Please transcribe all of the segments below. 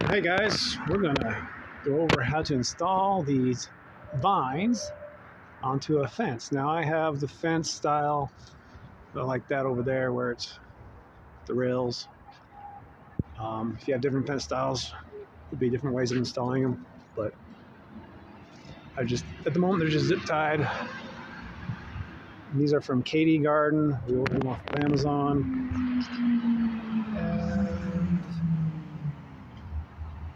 Hey guys, we're gonna go over how to install these vines onto a fence. Now I have the fence style like that over there where it's the rails. If you have different fence styles, there'd be different ways of installing them, but at the moment they're just zip tied. And these are from Katie Garden. We ordered them off of Amazon. And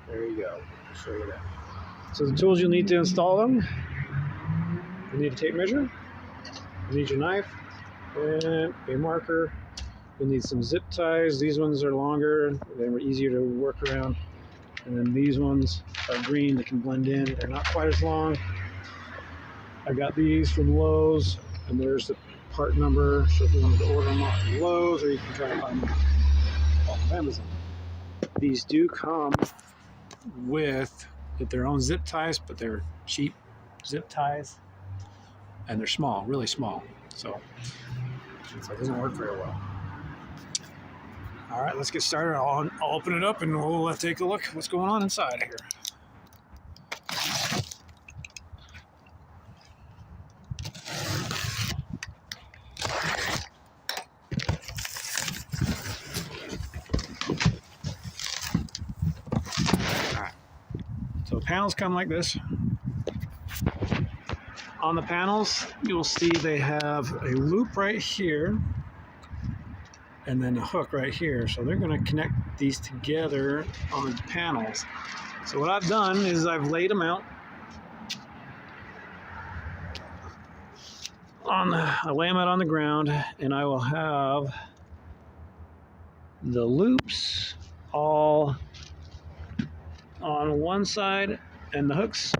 there you go. I'll show you that. So the tools you'll need to install them: you need a tape measure, you need your knife, and a marker. You'll need some zip ties. These ones are longer, they were easier to work around. And then these ones are green, they can blend in. They're not quite as long. I got these from Lowe's, and there's the part number. So if you wanted to order them off of Lowe's, or you can try to find them off of Amazon. These do come with their own zip ties, but they're cheap zip ties, and they're small, really small. So it doesn't work very well. All right, let's get started. I'll open it up and we'll take a look at what's going on inside here. All right, so panels come like this. On the panels, you'll see they have a loop right here and then a hook right here. So they're going to connect these together on the panels. So what I've done is I've laid them out I lay them out on the ground, and I will have the loops all on one side, and the hooks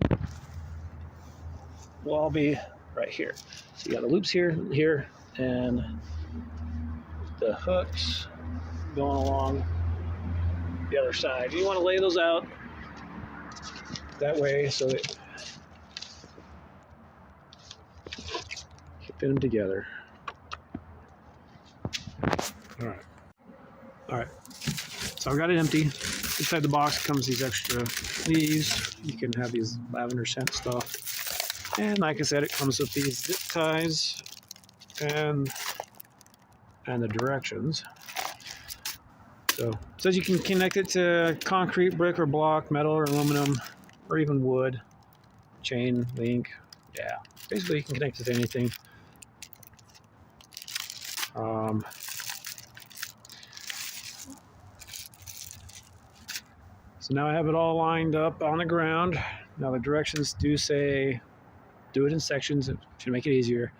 will all be right here. So you got the loops here, and the hooks going along the other side. You want to lay those out that way so that you fit them together. All right. So I've got it empty. Inside the box comes these extra leaves. You can have these lavender scent stuff. And like I said, it comes with these zip ties and the directions. So it says you can connect it to concrete, brick, or block, metal, or aluminum, or even wood, chain, link. Yeah, basically you can connect it to anything. So now I have it all lined up on the ground. Now the directions do say do it in sections to make it easier.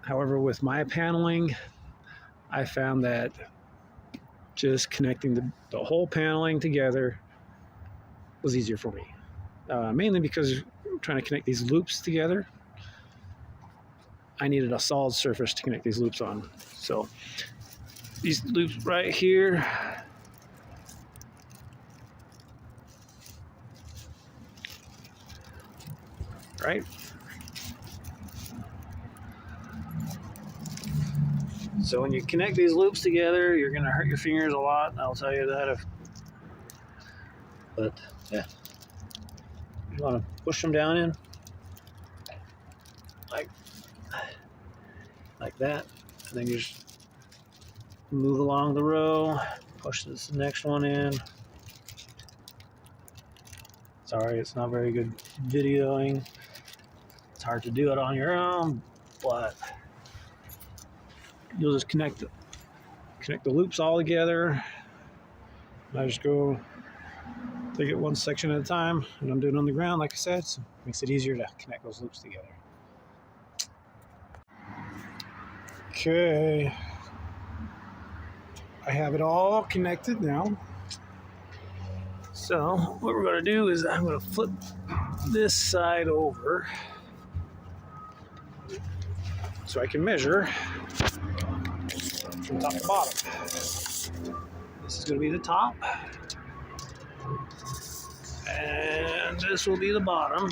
However, with my paneling, I found that just connecting the whole paneling together was easier for me. Mainly because I'm trying to connect these loops together. I needed a solid surface to connect these loops on. So these loops right here, right? So when you connect these loops together, you're going to hurt your fingers a lot. I'll tell you that. But yeah, you want to push them down in like that, and then you just move along the row, push this next one in. Sorry, it's not very good videoing. It's hard to do it on your own, but you'll just connect the loops all together. And I just go take it one section at a time, and I'm doing it on the ground, like I said, so it makes it easier to connect those loops together. Okay, I have it all connected now. So what we're going to do is I'm going to flip this side over so I can measure from top to bottom. This is going to be the top, and this will be the bottom.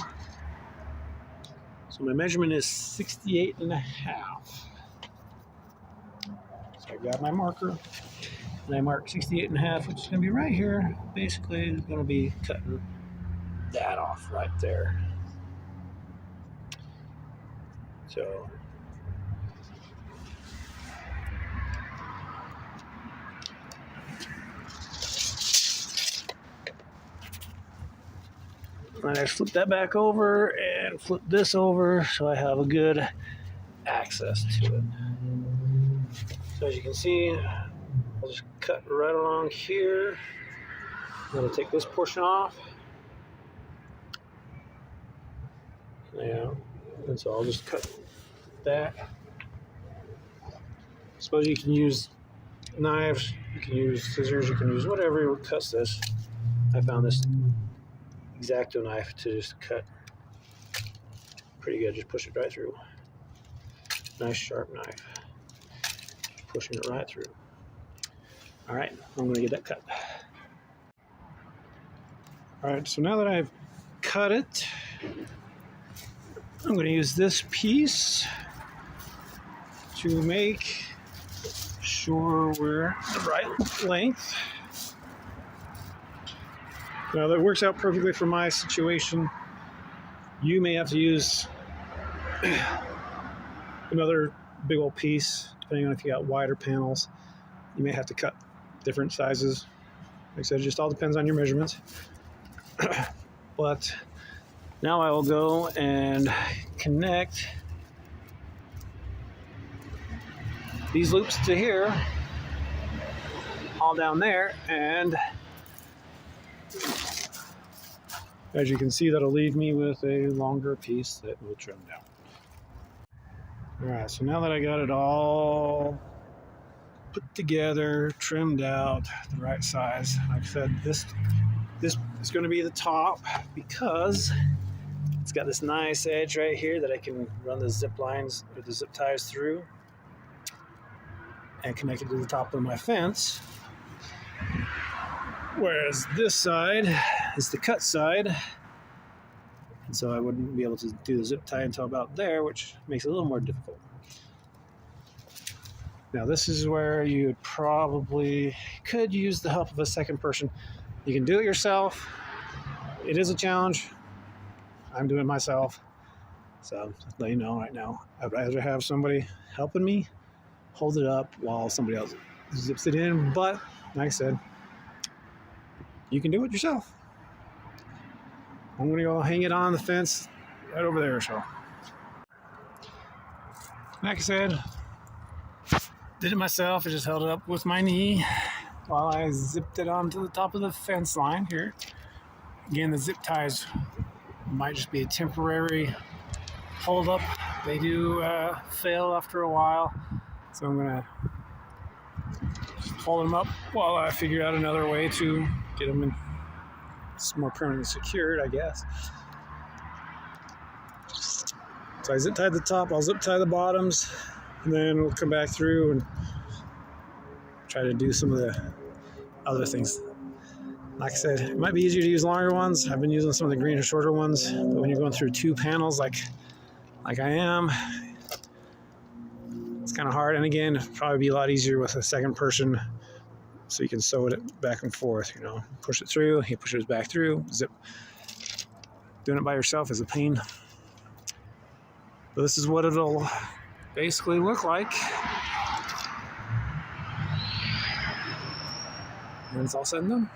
So my measurement is 68.5. So I got my marker, And I mark 68.5, which is going to be right here. Basically, it's going to be cutting that off right there. So and I flip that back over and flip this over so I have a good access to it. So as you can see, I'll just cut right along here. I'm going to take this portion off. Yeah, and so I'll just cut that. Suppose you can use knives, you can use scissors, you can use whatever cuts this. I found this X-Acto knife to just cut pretty good. Just push it right through. Nice sharp knife. Just pushing it right through. All right, I'm going to get that cut. All right, so now that I've cut it, I'm going to use this piece to make sure we're the right length. Now that works out perfectly for my situation. You may have to use another big old piece, depending on if you got wider panels. You may have to cut different sizes. Like I said, it just all depends on your measurements. But now I will go and connect these loops to here, all down there, and as you can see, that'll leave me with a longer piece that will trim down. All right, so now that I got it all put together, trimmed out, the right size, like I said, this is going to be the top because it's got this nice edge right here that I can run the zip lines or the zip ties through and connect it to the top of my fence. Whereas this side is the cut side, and so I wouldn't be able to do the zip tie until about there, which makes it a little more difficult. Now this is where you probably could use the help of a second person. You can do it yourself. It is a challenge. I'm doing it myself. So just let you know right now, I'd rather have somebody helping me hold it up while somebody else zips it in. But like I said, you can do it yourself. I'm gonna go hang it on the fence right over there. So like I said, did it myself. I just held it up with my knee while I zipped it onto the top of the fence line here. Again, the zip ties might just be a temporary hold up. They do fail after a while. So I'm gonna just hold them up while I figure out another way to get them in more permanently secured, I guess. So I zip tied the top, I'll zip tie the bottoms, and then we'll come back through and try to do some of the other things. Like I said, it might be easier to use longer ones. I've been using some of the greener, shorter ones, but when you're going through two panels like I am, it's kind of hard. And again, it'd probably be a lot easier with a second person, so you can sew it back and forth, you know, push it through, he pushes it back through, zip. Doing it by yourself is a pain. But this is what it'll basically look like. And it's all said and done.